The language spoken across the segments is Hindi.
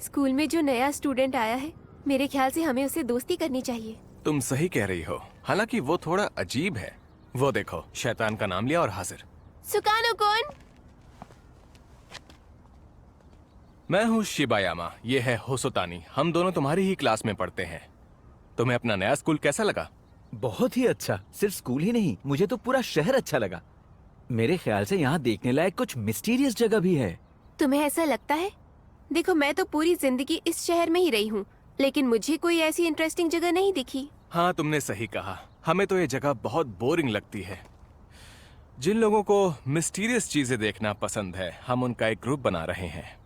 स्कूल में जो नया स्टूडेंट आया है, मेरे ख्याल से हमें उससे दोस्ती करनी चाहिए। तुम सही कह रही हो, हालांकि वो थोड़ा अजीब है। वो देखो, शैतान का नाम लिया और हाजिर। सुकानो-कुन। मैं हूँ शिबायामा, ये है होसोतानी। हम दोनों तुम्हारी ही क्लास में पढ़ते हैं। तुम्हें अपना नया स्कूल कैसा लगा? बहुत ही अच्छा। सिर्फ स्कूल ही नहीं, मुझे तो पूरा शहर अच्छा लगा। मेरे ख्याल से यहाँ देखने लायक कुछ मिस्टीरियस जगह भी है। तुम्हें ऐसा लगता है? देखो, मैं तो पूरी जिंदगी इस शहर में ही रही हूँ, लेकिन मुझे कोई ऐसी इंटरेस्टिंग जगह नहीं दिखी। हाँ, तुमने सही कहा। हमें तो ये जगह बहुत बोरिंग लगती है। जिन लोगों को मिस्टीरियस चीजें देखना पसंद है, हम उनका एक ग्रुप बना रहे हैं।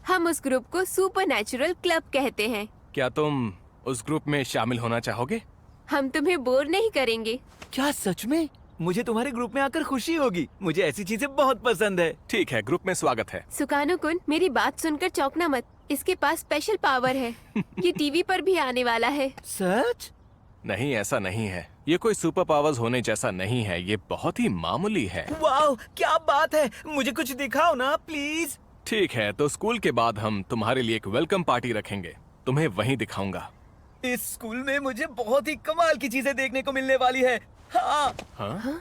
हम उस ग्रुप को सुपरनैचुरल क्लब कहते हैं। क्या तुम उस ग्रुप में शामिल होना चाहोगे? हम तुम्हें बोर नहीं करेंगे। क्या सच में? मुझे तुम्हारे ग्रुप में आकर खुशी होगी। मुझे ऐसी चीजें बहुत पसंद है। ठीक है, ग्रुप में स्वागत है। सुकानो-कुन, मेरी बात सुनकर चौंकना मत। इसके पास स्पेशल पावर है। ये टीवी पर भी आने वाला है। सच? नहीं, ऐसा नहीं है। ये कोई सुपर पावर्स होने जैसा नहीं है। ये बहुत ही मामूली है। वाह, क्या बात है। मुझे कुछ दिखाओ ना प्लीज। ठीक है, तो स्कूल के बाद हम तुम्हारे लिए एक वेलकम पार्टी रखेंगे। तुम्हें वहीं दिखाऊंगा। इस स्कूल में मुझे बहुत ही कमाल की चीजें देखने को मिलने वाली है। हाँ, हाँ?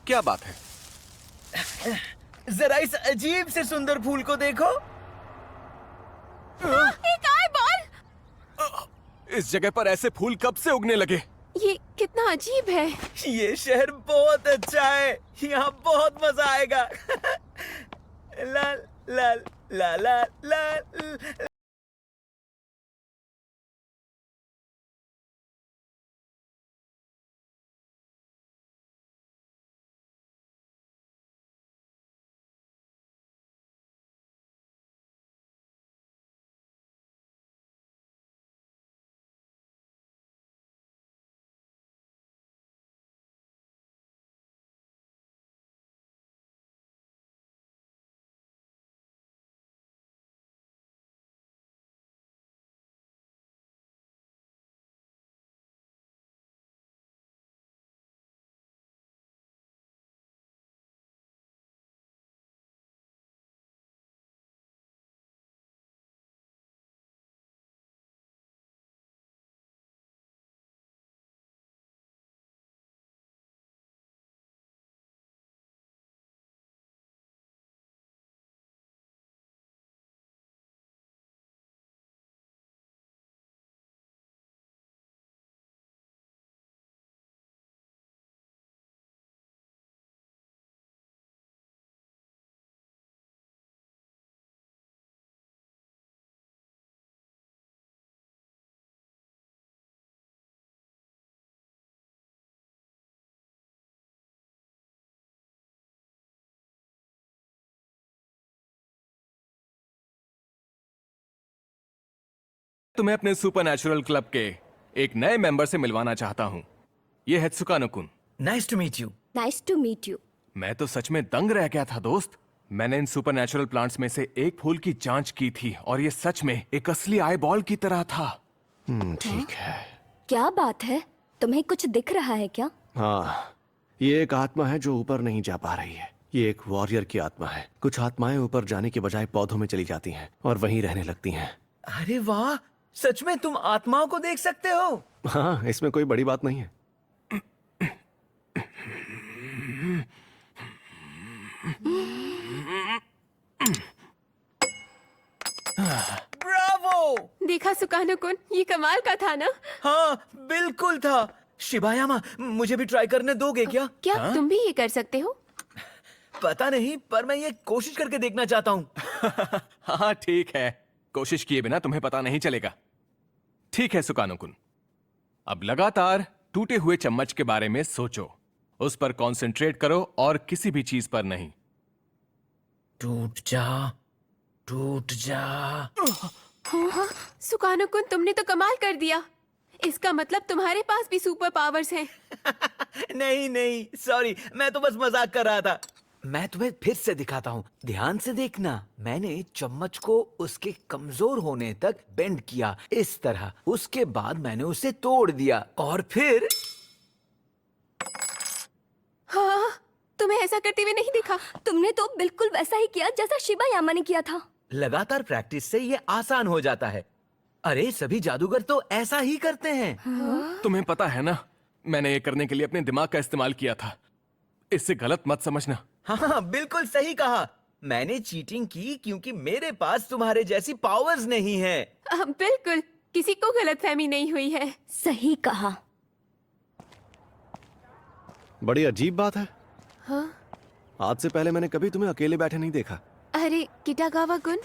क्या बात है? जरा इस अजीब से सुंदर फूल को देखो। एक आई बॉल! इस जगह पर ऐसे फूल कब से उगने लगे? ये कितना अजीब है। ये शहर बहुत अच्छा है। यहाँ बहुत मजा आएगा। ला ला ला ला ला। तुम्हें अपने सुपरनैचुरल क्लब के एक नए मेंबर से मिलवाना चाहता हूँ। ये है Sukano kun. Nice to meet you. Nice to meet you. मैं तो सच में दंग रह गया था दोस्त। मैंने इन सुपरनैचुरल प्लांट्स में से एक फूल की जांच की थी और ये सच में एक असली आई बॉल की तरह था। ठीक है। क्या बात है? तुम्हें कुछ दिख रहा है क्या? हाँ, ये एक आत्मा है जो ऊपर नहीं जा पा रही है। ये एक वॉरियर की आत्मा है। कुछ आत्माएं ऊपर जाने के बजाय पौधों में चली जाती हैं और वहीं रहने लगती हैं। अरे वाह, सच में तुम आत्माओं को देख सकते हो? हाँ, इसमें कोई बड़ी बात नहीं है। ब्रावो! देखा सुकानो-कुन, ये कमाल का था ना? हाँ, बिल्कुल था। शिबायामा, मुझे भी ट्राई करने दोगे क्या? क्या तुम भी ये कर सकते हो? पता नहीं, पर मैं ये कोशिश करके देखना चाहता हूँ। हाँ, ठीक है। कोशिश किए बिना तुम्हें पता नहीं चलेगा। ठीक है सुकानो-कुन, अब लगातार टूटे हुए चम्मच के बारे में सोचो। उस पर कंसंट्रेट करो और किसी भी चीज पर नहीं। टूट जा, टूट जा। हाँ, सुकानो-कुन, तुमने तो कमाल कर दिया। इसका मतलब तुम्हारे पास भी सुपर पावर्स हैं। नहीं नहीं, सॉरी, मैं तो बस मजाक कर रहा था। मैं तुम्हें फिर से दिखाता हूँ, ध्यान से देखना। मैंने चम्मच को उसके कमजोर होने तक बेंड किया, इस तरह। उसके बाद मैंने उसे तोड़ दिया और फिर हाँ, तुम्हें ऐसा करते हुए नहीं दिखा। तुमने तो बिल्कुल वैसा ही किया जैसा शिबायामा ने किया था। लगातार प्रैक्टिस से ये आसान हो जाता है। अरे सभी जादूगर तो ऐसा ही करते हैं। तुम्हें पता है ना, मैंने ये करने के लिए अपने दिमाग का इस्तेमाल किया था। इससे गलत मत समझना। हाँ, बिल्कुल सही कहा। मैंने चीटिंग की क्योंकि मेरे पास तुम्हारे जैसी पावर्स नहीं है। बिल्कुल, किसी को गलतफहमी नहीं हुई है। सही कहा। बड़ी अजीब बात है। हाँ? आज से पहले मैंने कभी तुम्हें अकेले बैठे नहीं देखा। अरे किटागावा-कुन,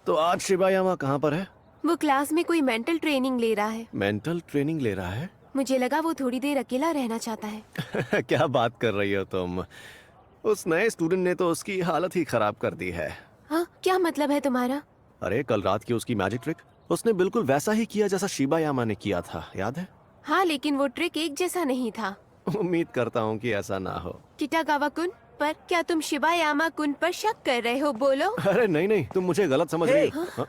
तो आज शिबायामा कहाँ पर है? वो क्लास में कोई मेंटल ट्रेनिंग ले रहा है। मेंटल ट्रेनिंग ले रहा है? मुझे लगा वो थोड़ी देर अकेला रहना चाहता है। क्या बात कर रही हो तुम? उस नए स्टूडेंट ने तो उसकी हालत ही खराब कर दी है। हाँ, क्या मतलब है तुम्हारा? अरे कल रात की उसकी मैजिक ट्रिक, उसने बिल्कुल वैसा ही किया जैसा शिबायामा ने किया था, याद है? हाँ, लेकिन वो ट्रिक एक जैसा नहीं था। उम्मीद करता हूँ कि ऐसा ना हो। किटागावा-कुन, पर क्या तुम शिबायामा-कुन पर शक कर रहे हो? बोलो। अरे नहीं नहीं, तुम मुझे गलत समझ रही हो। हाँ?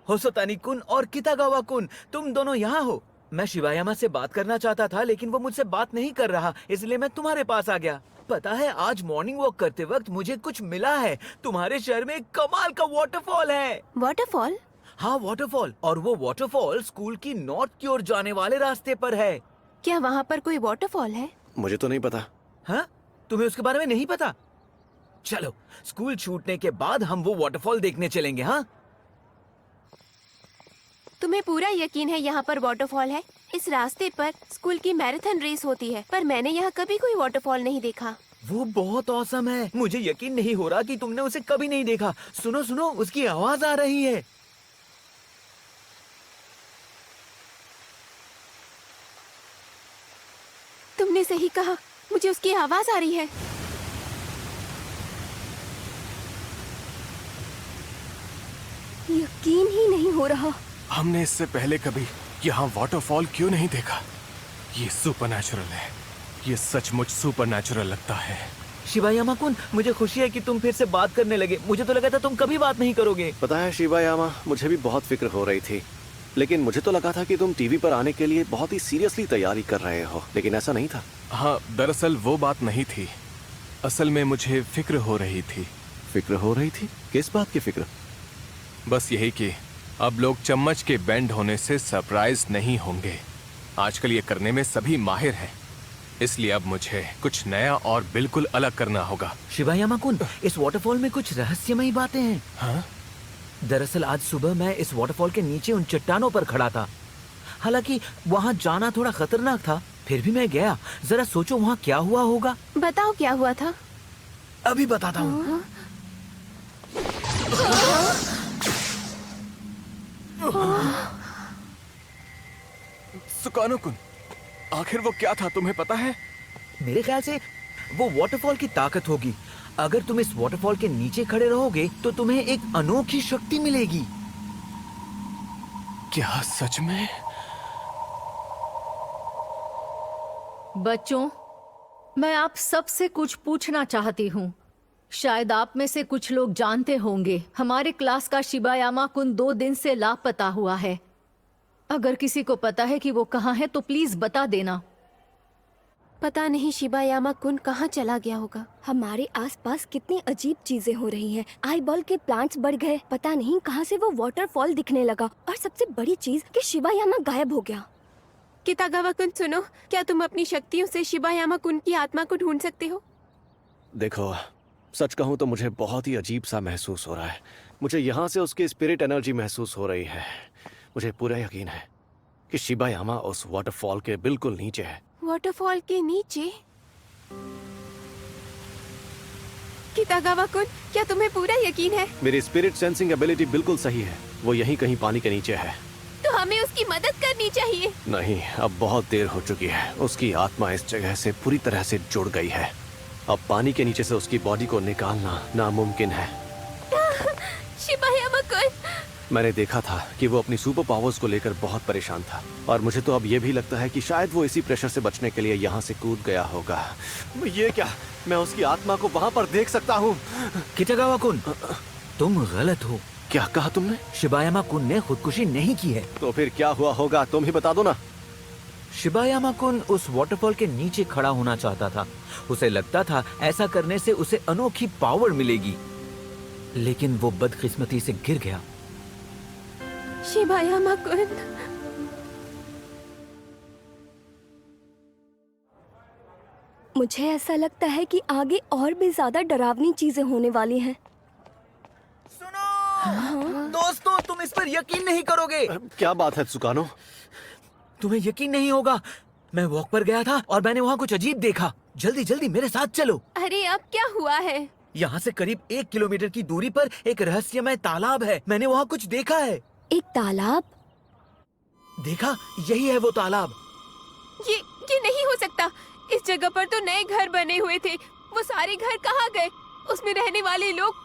होसोतानी-कुन और कितागावा-कुन, तुम दोनों यहाँ हो। मैं शिबायामा से बात करना चाहता था, लेकिन वो मुझसे बात नहीं कर रहा, इसलिए मैं तुम्हारे पास आ गया। पता है, आज मॉर्निंग वॉक करते वक्त मुझे कुछ मिला है। तुम्हारे शहर में एक कमाल का वाटरफॉल है। वाटरफॉल? हाँ, वाटरफॉल। और वो वाटरफॉल स्कूल की नॉर्थ की ओर जाने वाले रास्ते पर है। क्या वहाँ पर कोई वाटरफॉल है? मुझे तो नहीं पता। हाँ? तुम्हें उसके बारे में नहीं पता? चलो, स्कूल छूटने के बाद हम वो वाटरफॉल देखने चलेंगे। हाँ? तुम्हें पूरा यकीन है यहाँ पर वाटरफॉल है? इस रास्ते पर स्कूल की मैराथन रेस होती है, पर मैंने यहाँ कभी कोई वाटरफॉल नहीं देखा। वो बहुत औसम है। मुझे यकीन नहीं हो रहा कि तुमने उसे कभी नहीं देखा। सुनो सुनो, उसकी आवाज आ रही है। तुमने सही कहा, मुझे उसकी आवाज आ रही है। यकीन ही नहीं हो रहा। हमने इससे पहले कभी यहाँ वाटरफॉल क्यों नहीं देखा? ये सुपरनैचुरल है। ये सचमुच सुपरनैचुरल लगता है। शिबायामा-कुन, मुझे खुशी है कि तुम फिर से बात करने लगे। मुझे तो लगा था तुम कभी बात नहीं करोगे। पता है शिबायामा, मुझे भी बहुत फिक्र हो रही थी, लेकिन मुझे तो लगा था कि तुम टीवी पर आने के लिए बहुत ही सीरियसली तैयारी कर रहे हो, लेकिन ऐसा नहीं था। हाँ, दरअसल वो बात नहीं थी। असल में मुझे फिक्र हो रही थी। फिक्र हो रही थी? किस बात की फिक्र? बस यही कि अब लोग चम्मच के बेंड होने से सरप्राइज नहीं होंगे। आजकल ये करने में सभी माहिर हैं, इसलिए अब मुझे कुछ नया और बिल्कुल अलग करना होगा। शिबायामा-कुन, इस वाटरफॉल में कुछ रहस्यमयी बातें हैं। हाँ? दरअसल आज सुबह मैं इस वाटरफॉल के नीचे उन चट्टानों पर खड़ा था। हालांकि वहाँ जाना थोड़ा खतरनाक था, फिर भी मैं गया। जरा सोचो वहाँ क्या हुआ होगा। बताओ क्या हुआ था? अभी बताता हूँ। सुकानो-कुन, आखिर वो क्या था, तुम्हें पता है? मेरे ख्याल से वो वाटरफॉल की ताकत होगी। अगर तुम इस वाटरफॉल के नीचे खड़े रहोगे तो तुम्हें एक अनोखी शक्ति मिलेगी। क्या सच में? बच्चों, मैं आप सबसे कुछ पूछना चाहती हूँ। शायद आप में से कुछ लोग जानते होंगे, हमारे क्लास का शिबायामा-कुन 2 दिन से लापता हुआ है। अगर किसी को पता है कि वो कहाँ है तो प्लीज बता देना। पता नहीं शिबायामा-कुन कहाँ चला गया होगा। हमारे आसपास कितनी अजीब चीजें हो रही हैं। आई बॉल के प्लांट्स बढ़ गए, पता नहीं कहाँ से वो वाटरफॉल दिखने लगा, और सबसे बड़ी चीज कि शिबायामा गायब हो गया। कितागावा-कुन सुनो, क्या तुम अपनी शक्तियों से शिबायामा-कुन की आत्मा को ढूंढ सकते हो? देखो, सच कहूँ तो मुझे बहुत ही अजीब सा महसूस हो रहा है। मुझे यहाँ से उसकी स्पिरिट एनर्जी महसूस हो रही है। मुझे पूरा यकीन है कि शिबायामा उस वाटरफॉल के बिल्कुल नीचे है। वाटरफॉल के नीचे? कितागावा-कुन, क्या तुम्हें पूरा यकीन है? मेरी स्पिरिट सेंसिंग एबिलिटी बिल्कुल सही है। वो यहीं कहीं पानी के नीचे है। तो हमें उसकी मदद करनी चाहिए। नहीं, अब बहुत देर हो चुकी है। उसकी आत्मा इस जगह से पूरी तरह से जुड़ गई है। अब पानी के नीचे से उसकी बॉडी को निकालना नामुमकिन है। शिबायामा-कुन, मैंने देखा था कि वो अपनी सुपर पावर्स को लेकर बहुत परेशान था, और मुझे तो अब ये भी लगता है कि शायद वो इसी प्रेशर से बचने के लिए यहाँ से कूद गया होगा। ये क्या, मैं उसकी आत्मा को वहाँ पर देख सकता हूँ? कितागावा-कुन, तुम गलत हो। क्या कहा तुमने? शिबायामा-कुन ने खुदकुशी नहीं की है। तो फिर क्या हुआ होगा, तुम ही बता दो ना। शिबायामा-कुन उस वाटरफॉल के नीचे खड़ा होना चाहता था। उसे लगता था ऐसा करने से उसे अनोखी पावर मिलेगी। लेकिन वो बदकिस्मती से गिर गया। शिबायामा-कुन, मुझे ऐसा लगता है कि आगे और भी ज्यादा डरावनी चीजें होने वाली हैं। सुनो दोस्तों, तुम इस पर यकीन नहीं करोगे। क्या बात है सुकानो? तुम्हें यकीन नहीं होगा, मैं वॉक पर गया था और मैंने वहाँ कुछ अजीब देखा। जल्दी जल्दी मेरे साथ चलो। अरे अब क्या हुआ है? यहाँ से करीब 1 किलोमीटर की दूरी पर एक रहस्यमय तालाब है। मैंने वहाँ कुछ देखा है। एक तालाब? देखा, यही है वो तालाब। ये नहीं हो सकता। इस जगह पर तो नए घर बने हुए थे। वो सारे घर कहाँ गए? उसमें रहने वाले लोग,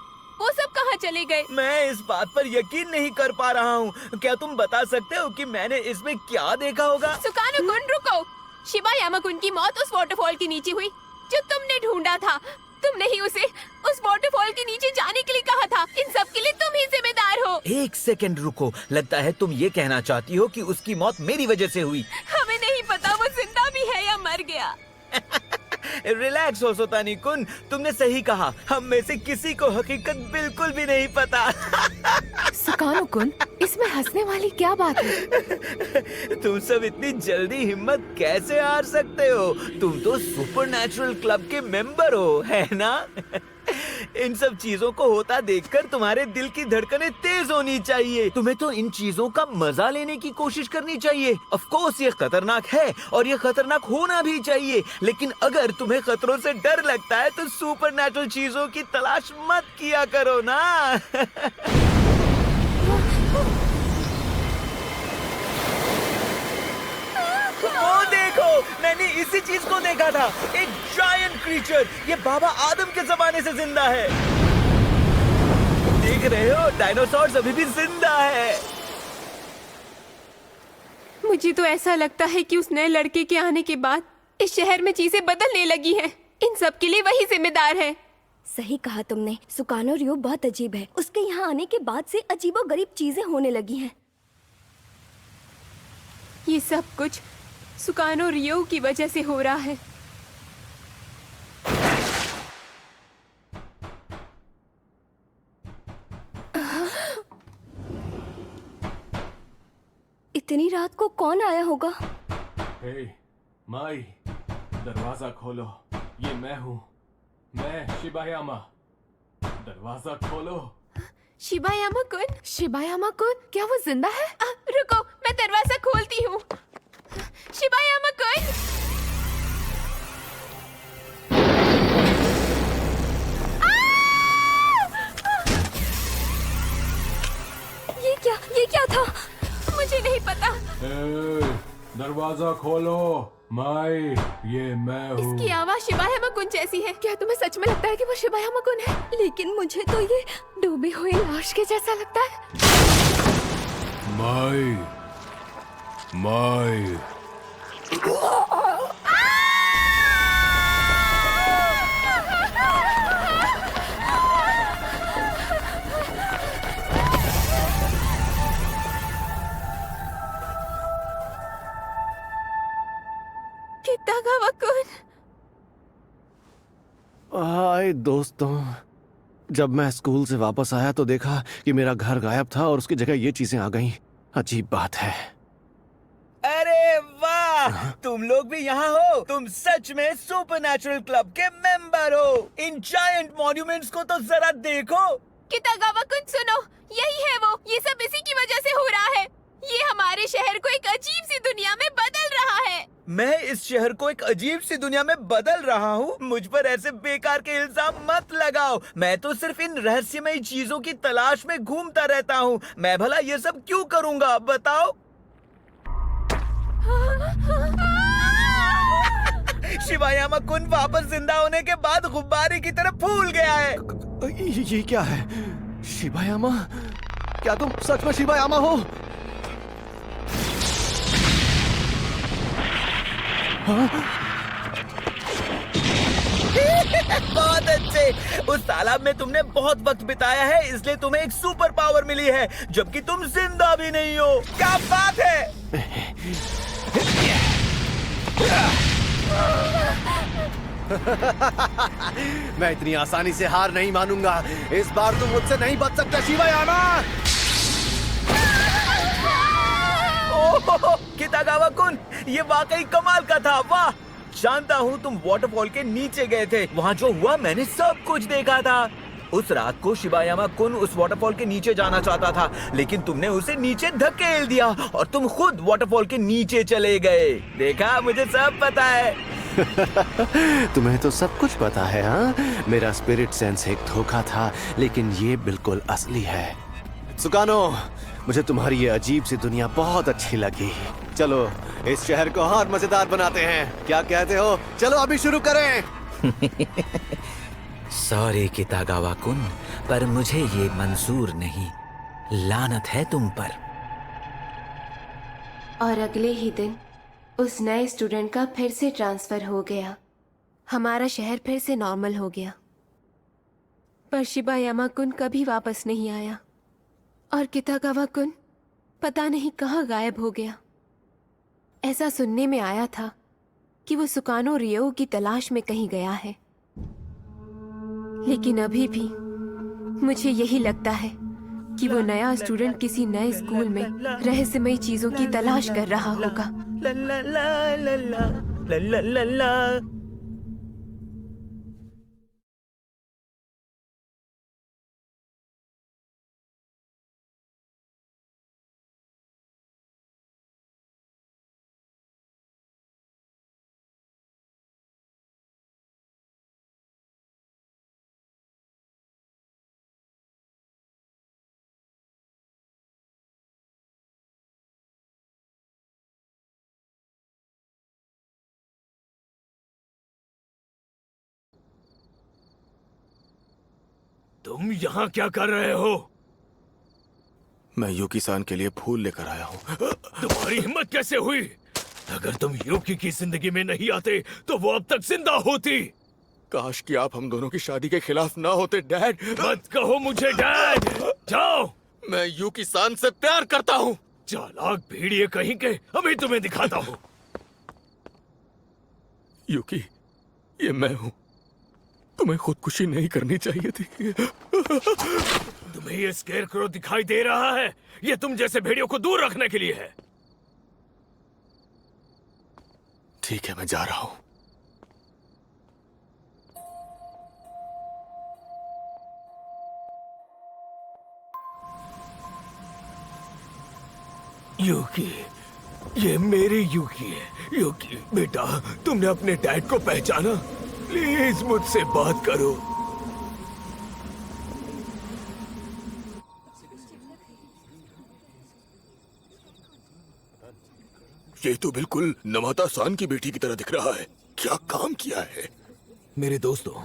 वो सब कहाँ चले गए? मैं इस बात पर यकीन नहीं कर पा रहा हूँ। क्या तुम बता सकते हो कि मैंने इसमें क्या देखा होगा? सुकानो-कुन रुको। शिबायामा-कुन की मौत उस वाटरफॉल के नीचे हुई जो तुमने ढूंढा था। तुमने ही उसे उस वाटरफॉल के नीचे जाने के लिए कहा था। इन सब के लिए तुम ही जिम्मेदार हो। 1 सेकंड रुको, लगता है तुम ये कहना चाहती हो कि उसकी मौत मेरी वजह से हुई। हमें नहीं पता वो जिंदा भी है या मर गया। रिलैक्स हो सोतानी-कुन, तुमने सही कहा। हम में से किसी को हकीकत बिल्कुल भी नहीं पता। सुकानो-कुन, इसमें हंसने वाली क्या बात है? तुम सब इतनी जल्दी हिम्मत कैसे हार सकते हो? तुम तो सुपरनैचुरल क्लब के मेंबर हो, है ना? इन सब चीजों को होता देखकर तुम्हारे दिल की धड़कनें तेज होनी चाहिए। तुम्हें तो इन चीजों का मजा लेने की कोशिश करनी चाहिए। ऑफ कोर्स ये खतरनाक है और ये खतरनाक होना भी चाहिए, लेकिन अगर तुम्हें खतरों से डर लगता है तो सुपरनैचुरल चीजों की तलाश मत किया करो ना। वो देखो, मैंने इसी चीज को देखा था। एक जायंट क्रीचर। ये बाबा आदम के जमाने से जिंदा है। देख रहे हो, डायनासोर्स अभी भी जिंदा है। मुझे तो ऐसा लगता है कि उस नए लड़के के आने के बाद इस शहर में चीजें बदलने लगी हैं। इन सब के लिए वही जिम्मेदार है। सही कहा तुमने। सुकानो रियो बहुत अजीब है। उसके यहाँ आने के बाद से अजीबोगरीब चीजें होने लगी हैं। ये सब कुछ सुकानो रियो की वजह से हो रहा है। इतनी रात को कौन आया होगा? हे माई, दरवाजा खोलो। ये मैं हूँ, मैं शिबायामा। दरवाजा खोलो। शिबायामा-कुन, शिबायामा-कुन, क्या वो जिंदा है? रुको, मैं दरवाजा खोलती हूँ। शिबायामा-कुन, ये क्या था? मुझे नहीं पता। दरवाजा खोलो माई, ये मैं हूँ। इसकी आवाज शिबायामा-कुन जैसी है। क्या तुम्हें सच में लगता है कि वो शिबायामा-कुन है? लेकिन मुझे तो ये डूबी हुई लाश के जैसा लगता है। माई, माई। कितागावा-कुन, हाय दोस्तों, जब मैं स्कूल से वापस आया तो देखा कि मेरा घर गायब था और उसकी जगह ये चीजें आ गईं। अजीब बात है। अरे वाह, तुम लोग भी यहाँ हो। तुम सच में सुपरनैचुरल क्लब के मेंबर हो। इन जायंट मॉन्यूमेंट्स को तो जरा देखो। कितागावा-कुन सुनो, यही है वो। ये सब इसी की वजह से हो रहा है। ये हमारे शहर को एक अजीब सी दुनिया में बदल रहा है। मैं इस शहर को एक अजीब सी दुनिया में बदल रहा हूँ? मुझ पर ऐसे बेकार के इल्जाम मत लगाओ। मैं तो सिर्फ इन रहस्यमय चीजों की तलाश में घूमता रहता हूँ। मैं भला ये सब क्यों करूँगा, बताओ? शिबायामा-कुन वापस जिंदा होने के बाद गुब्बारे की तरह फूल गया है। ये क्या है? शिबायामा? क्या तुम सच में शिबायामा हो? बहुत अच्छे। उस तालाब में तुमने बहुत वक्त बिताया है, इसलिए तुम्हें एक सुपर पावर मिली है, जबकि तुम जिंदा भी नहीं हो। क्या बात है? मैं इतनी आसानी से हार नहीं मानूंगा। इस बार तुम मुझसे नहीं बच सकते शिबायामा। ओह कितागावा कुन, ये वाकई कमाल का था। वाह, जानता हूँ तुम वाटरफॉल के नीचे गए थे। वहाँ जो हुआ मैंने सब कुछ देखा था। उस रात को शिबायामा कुन उस वाटरफॉल के नीचे जाना चाहता था, लेकिन तुमने उसे नीचे धकेल दिया और तुम खुद वाटरफॉल के नीचे चले गए। देखा, मुझे सब पता है। तुम्हें तो सब कुछ पता है। हाँ, मेरा स्पिरिट सेंस एक धोखा था, लेकिन ये बिल्कुल असली है। सुकानो, मुझे तुम्हारी ये अजीब सी दुनिया बहुत अच्छी लगी। चलो इस शहर को और मजेदार बनाते हैं। क्या कहते हो? चलो अभी शुरू करें। सॉरी कितागावा कुन, पर मुझे ये मंजूर नहीं। लानत है तुम पर। और अगले ही दिन उस नए स्टूडेंट का फिर से ट्रांसफर हो गया। हमारा शहर फिर से नॉर्मल हो गया। पर शिबायामा कुन कभी वापस नहीं आया और कितागावा कुन पता नहीं कहाँ गायब हो गया। ऐसा सुनने में आया था कि वो सुकानो रियो की तलाश में कहीं गया है, लेकिन अभी भी मुझे यही लगता है कि वो नया स्टूडेंट किसी नए स्कूल में रहस्यमयी चीजों की तलाश कर रहा होगा। ला ला ला ला ला ला ला ला ला। तुम यहाँ क्या कर रहे हो? मैं यूकी-सान के लिए फूल लेकर आया हूँ। तुम्हारी हिम्मत कैसे हुई? अगर तुम यूकी की जिंदगी में नहीं आते तो वो अब तक जिंदा होती। काश कि आप हम दोनों की शादी के खिलाफ ना होते, डैड। मत कहो मुझे डैड। जाओ। मैं यूकी-सान से प्यार करता हूँ। चालाक भेड़िए कहीं के, अभी तुम्हें दिखाता हूँ। यूकी, ये मैं हूँ। तुम्हें खुदकुशी नहीं करनी चाहिए थी। तुम्हें ये स्केरक्रो दिखाई दे रहा है? ये तुम जैसे भेड़ियों को दूर रखने के लिए है। ठीक है, मैं जा रहा हूँ। यूकी, ये मेरी यूकी है। यूकी बेटा, तुमने अपने डैड को पहचाना? प्लीज मुझसे बात करो। ये तो बिल्कुल नमाता-सान की बेटी की तरह दिख रहा है। क्या काम किया है? मेरे दोस्तों,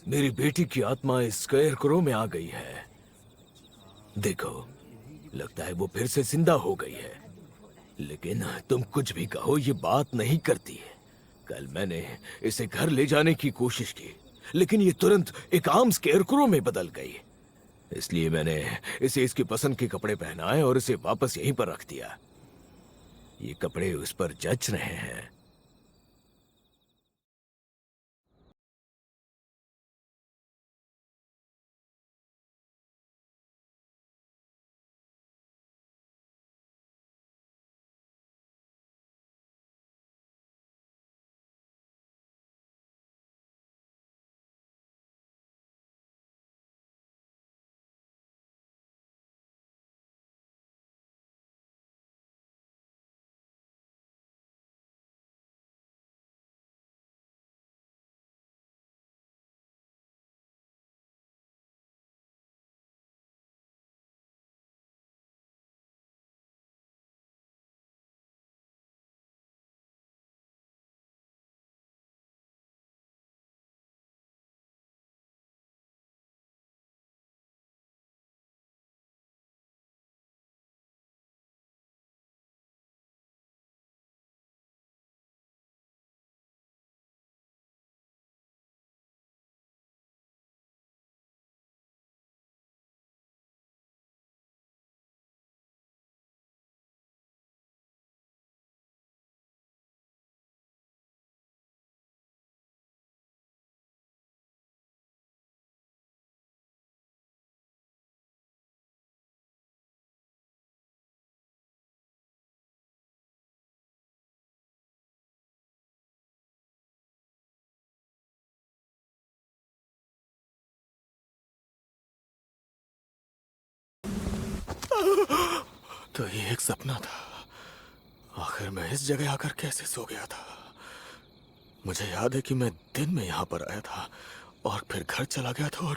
मेरी बेटी की आत्मा इस स्केरक्रो में आ गई है। देखो, लगता है वो फिर से जिंदा हो गई है। लेकिन तुम कुछ भी कहो, ये बात नहीं करती है। कल मैंने इसे घर ले जाने की कोशिश की, लेकिन ये तुरंत एक आम स्केरक्रो में बदल गई। इसलिए मैंने इसे इसकी पसंद के कपड़े पहनाए और इसे वापस यहीं पर रख दिया। ये कपड़े उस पर जच रहे हैं। तो ये एक सपना था। आखिर मैं इस जगह आकर कैसे सो गया था? मुझे याद है कि मैं दिन में यहाँ पर आया था और फिर घर चला गया था और